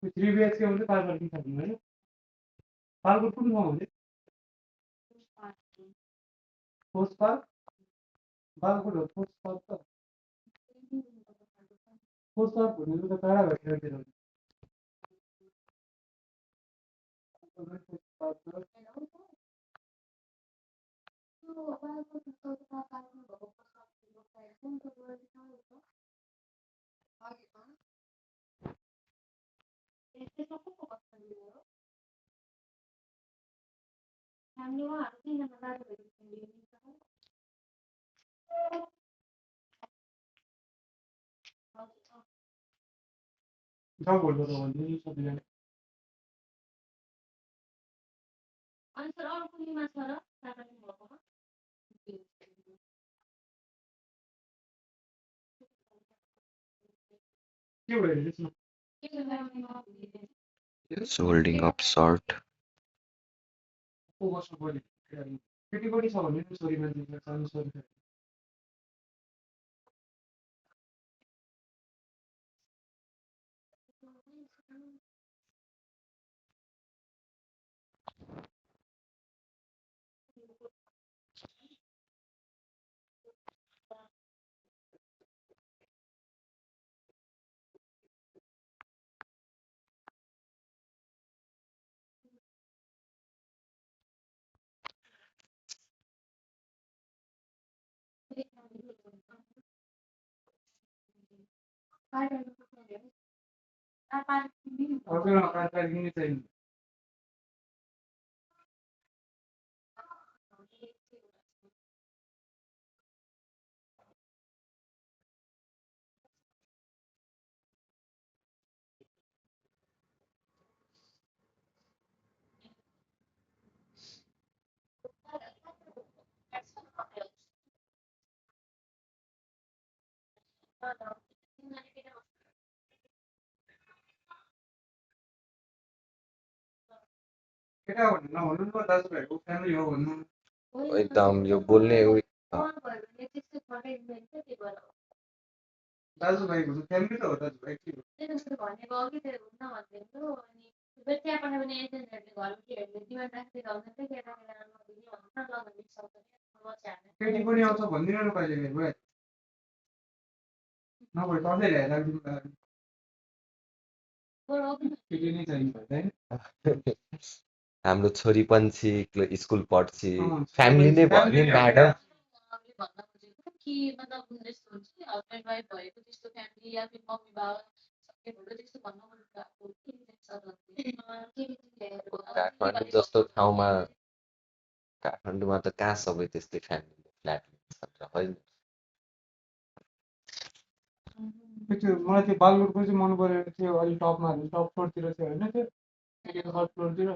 Three BHK हुन्छ car parking छ होइन पार्कको कुन ठाउँ हुन्छ पोस्ट पार्क बालकोट हो पोस्ट पार्क त पोस्ट पार्क भन्ने त टाढा भइसकेको गाउँ घरको त भन्नु सबैजना के भयो त्यसमा It's holding up short. को बस्नु पर्यो केटीकोटी छ भने नि छोरी मान्छे सानो छोरी हजुर कार पार्किङ चाहिँ केटा भन्नु नभन्नु न दाजुभाइको फ्यामिली हो भन्नु एकदम यो बोल्ने दाजुभाइको फ्यामिली त हो दाजुभाइ के हो केटी पनि आउँछ भनिदिनु न कहिले भयो नभए कसैले हेरिराखिदिनु केटी नै चाहिन्छ होइन हाम्रो छोरी पनि स्कुल पढ्छ फ्यामिली नै भयो नि म्याडम काठमाडौँ जस्तो ठाउँमा काठमाडौँमा त कहाँ सबै त्यस्तै फ्यामिली फ्ल्याट होइन त्यो मलाई त्यो बालकोटको चाहिँ मन परेको थियो अलिक टपमा टप फ्लोरतिर थियो होइन त्यो फर्स्ट फ्लोरतिर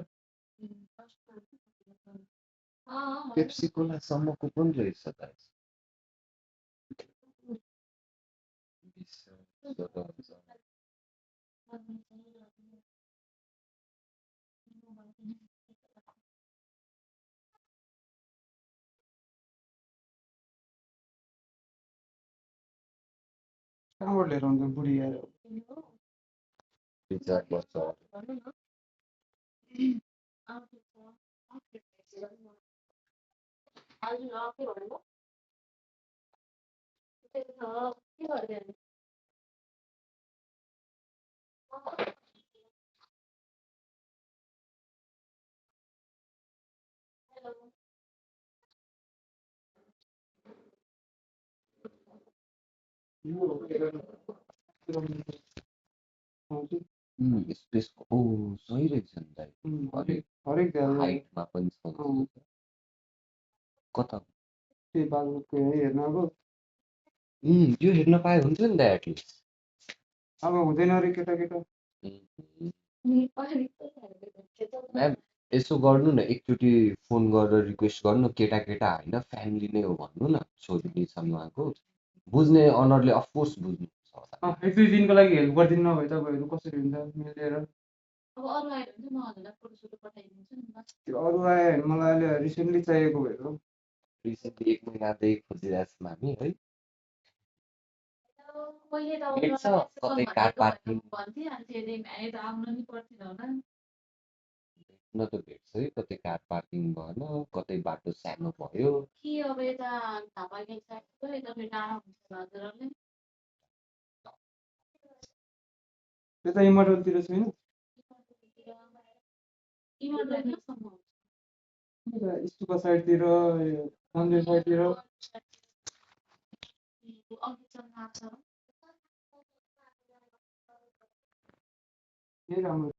पेप्सी कोलासम्मको पनि रहेछ त कहाँबाट लिएर आउँछ बुढी आएर विचार गर्छ स्पेस सही रहेछ नि दाइ हरेक हाइटमा पनि छ कता त्यही बालकोटको हेर्न अब यो हेर्न पाए हुन्छ नि दाइ एटलिस्ट अब हुँदैन अरे केटा म्याम यसो गर्नु न एकचोटि फोन गरेर रिक्वेस्ट गर्नु केटा होइन फ्यामिली नै हो भन्नु न छोरी छन् उहाँको बुझ्ने अनरले अफकोर्स बुझ्नु एक दुई दिनको लागि हेल्प गरिदिनु नभए तपाईँहरू कसरी हुन्छ मिलेर त्यो अरू आयो भने मलाई अहिले रिसेन्टली चाहिएको भयो रिसेन्टली 1 महिनादेखि खोजिरहेको छौँ हामी है पहिले त भेट्छ उनीहरूलाई कतै म्याक्सिमम् कार भनेको पार्किङ भन्थे अनि फेरि हामी त आउनु नि पर्थेन होला भेट्न त भेट्छ है कतै कार पार्किङ भएन कतै बाटो सानो भयो कि अब यता थापाके साइडको यता फेरि टाढा हुन्छ हजुरहरूले त्यता इमरतिर छैन इमानलाई कहाँसम्म हुन्छ स्तुपा साइडतिर मन्दिर साइडतिर अघिसम्म आएको छ यही राम्रो